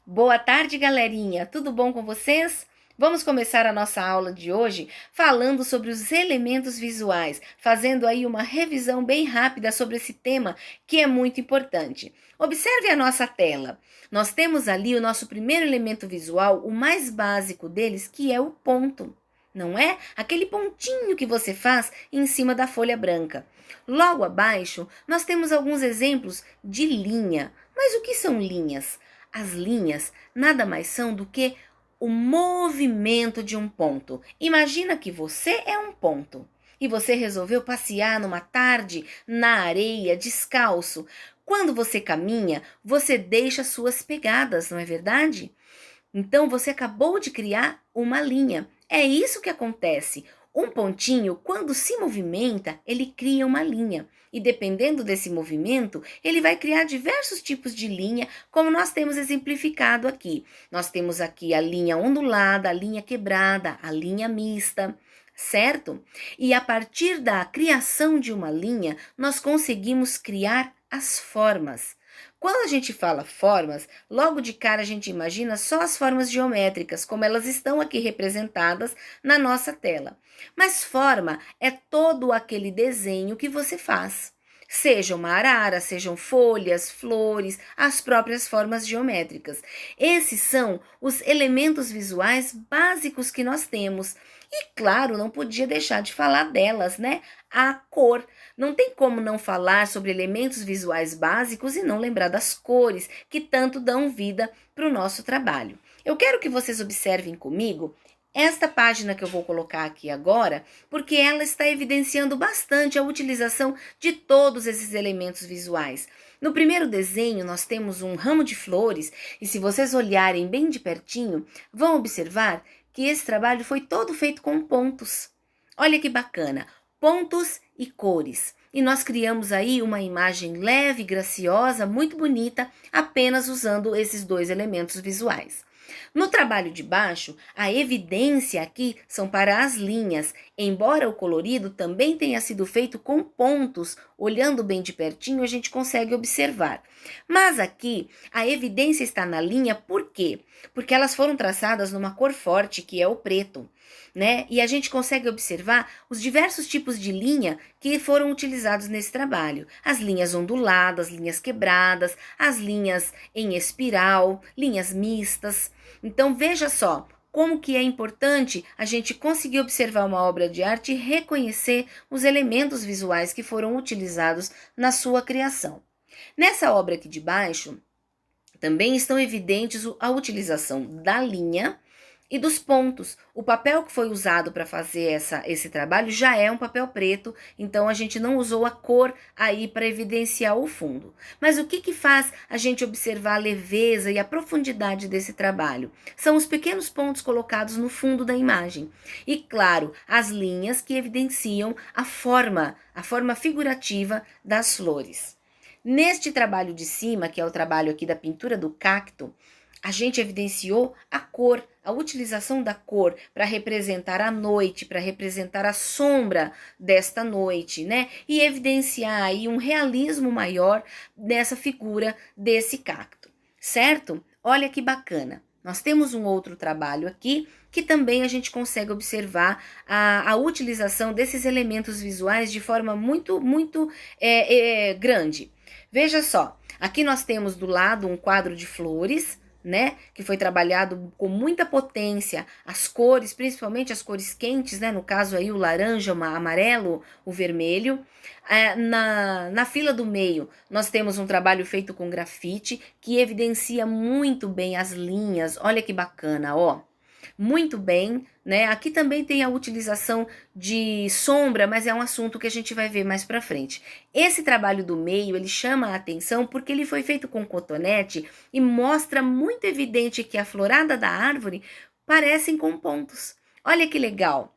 Boa tarde, galerinha! Tudo bom com vocês? Vamos começar a nossa aula de hoje falando sobre os elementos visuais, fazendo aí uma revisão bem rápida sobre esse tema que é muito importante. Observe a nossa tela. Nós temos ali o nosso primeiro elemento visual, o mais básico deles, que é o ponto. Não é? Aquele pontinho que você faz em cima da folha branca. Logo abaixo, nós temos alguns exemplos de linha. Mas o que são linhas? As linhas nada mais são do que o movimento de um ponto. Imagina que você é um ponto e você resolveu passear numa tarde na areia, descalço. Quando você caminha, você deixa suas pegadas, não é verdade? Então você acabou de criar uma linha. É isso que acontece. Um pontinho, quando se movimenta, ele cria uma linha. E dependendo desse movimento, ele vai criar diversos tipos de linha, como nós temos exemplificado aqui. Nós temos aqui a linha ondulada, a linha quebrada, a linha mista, certo? E a partir da criação de uma linha, nós conseguimos criar as formas. Quando a gente fala formas, logo de cara a gente imagina só as formas geométricas, como elas estão aqui representadas na nossa tela. Mas forma é todo aquele desenho que você faz. Seja uma arara, sejam folhas, flores, as próprias formas geométricas. Esses são os elementos visuais básicos que nós temos. E claro, não podia deixar de falar delas, né? A cor. Não tem como não falar sobre elementos visuais básicos e não lembrar das cores que tanto dão vida para o nosso trabalho. Eu quero que vocês observem comigo esta página que eu vou colocar aqui agora, porque ela está evidenciando bastante a utilização de todos esses elementos visuais. No primeiro desenho, nós temos um ramo de flores, e se vocês olharem bem de pertinho, vão observar que esse trabalho foi todo feito com pontos. Olha que bacana, pontos e cores. E nós criamos aí uma imagem leve, graciosa, muito bonita, apenas usando esses dois elementos visuais. No trabalho de baixo, a evidência aqui são para as linhas, embora o colorido também tenha sido feito com pontos, olhando bem de pertinho a gente consegue observar. Mas aqui a evidência está na linha, por quê? Porque elas foram traçadas numa cor forte, que é o preto, né? E a gente consegue observar os diversos tipos de linha que foram utilizados nesse trabalho. As linhas onduladas, linhas quebradas, as linhas em espiral, linhas mistas. Então veja só como que é importante a gente conseguir observar uma obra de arte e reconhecer os elementos visuais que foram utilizados na sua criação. Nessa obra aqui de baixo, também estão evidentes a utilização da linha e dos pontos. O papel que foi usado para fazer esse trabalho já é um papel preto, então a gente não usou a cor aí para evidenciar o fundo. Mas o que faz a gente observar a leveza e a profundidade desse trabalho? São os pequenos pontos colocados no fundo da imagem. E, claro, as linhas que evidenciam a forma figurativa das flores. Neste trabalho de cima, que é o trabalho aqui da pintura do cacto, a gente evidenciou a cor, a utilização da cor para representar a noite, para representar a sombra desta noite, né? E evidenciar aí um realismo maior nessa figura desse cacto, certo? Olha que bacana. Nós temos um outro trabalho aqui que também a gente consegue observar a utilização desses elementos visuais de forma muito grande. Veja só, aqui nós temos do lado um quadro de flores, né, que foi trabalhado com muita potência, as cores, principalmente as cores quentes, né, no caso aí o laranja, o amarelo, o vermelho. Na fila do meio, nós temos um trabalho feito com grafite, que evidencia muito bem as linhas, olha que bacana, ó. Muito bem, né? Aqui também tem a utilização de sombra, mas é um assunto que a gente vai ver mais para frente. Esse trabalho do meio, ele chama a atenção porque ele foi feito com cotonete e mostra muito evidente que a florada da árvore parecem com pontos. Olha que legal!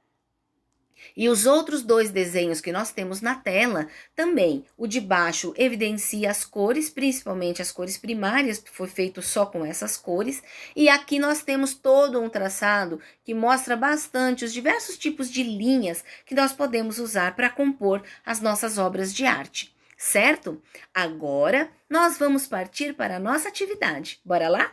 E os outros dois desenhos que nós temos na tela, também, o de baixo evidencia as cores, principalmente as cores primárias, que foi feito só com essas cores, e aqui nós temos todo um traçado que mostra bastante os diversos tipos de linhas que nós podemos usar para compor as nossas obras de arte, certo? Agora, nós vamos partir para a nossa atividade. Bora lá?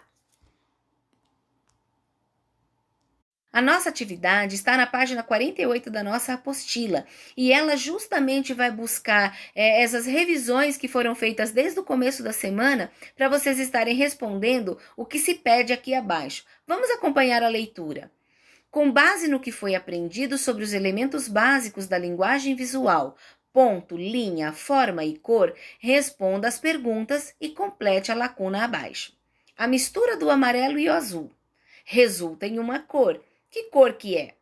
A nossa atividade está na página 48 da nossa apostila e ela justamente vai buscar essas revisões que foram feitas desde o começo da semana para vocês estarem respondendo o que se pede aqui abaixo. Vamos acompanhar a leitura. Com base no que foi aprendido sobre os elementos básicos da linguagem visual, ponto, linha, forma e cor, responda as perguntas e complete a lacuna abaixo. A mistura do amarelo e o azul resulta em uma cor. Que cor que é?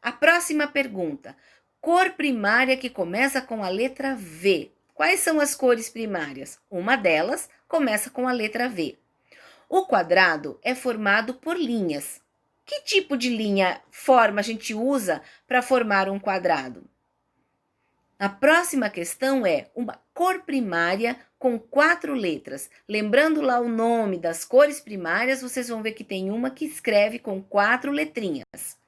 A próxima pergunta. Cor primária que começa com a letra V. Quais são as cores primárias? Uma delas começa com a letra V. O quadrado é formado por linhas. Que tipo de forma a gente usa para formar um quadrado? A próxima questão é uma cor primária com 4 letras. Lembrando lá o nome das cores primárias, vocês vão ver que tem uma que escreve com 4 letrinhas.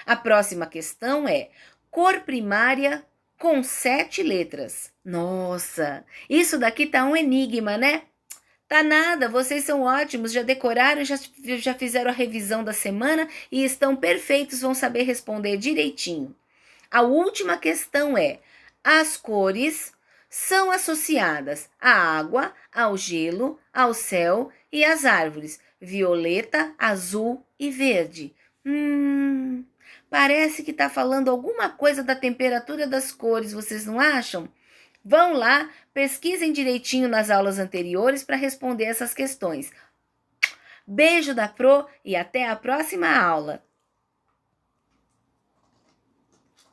A próxima questão é cor primária com 7 letras. Nossa, isso daqui tá um enigma, né? Tá nada, vocês são ótimos, já decoraram, já fizeram a revisão da semana e estão perfeitos, vão saber responder direitinho. A última questão é: as cores são associadas à água, ao gelo, ao céu e às árvores, violeta, azul e verde. Parece que está falando alguma coisa da temperatura das cores, vocês não acham? Vão lá, pesquisem direitinho nas aulas anteriores para responder essas questões. Beijo da Pro e até a próxima aula!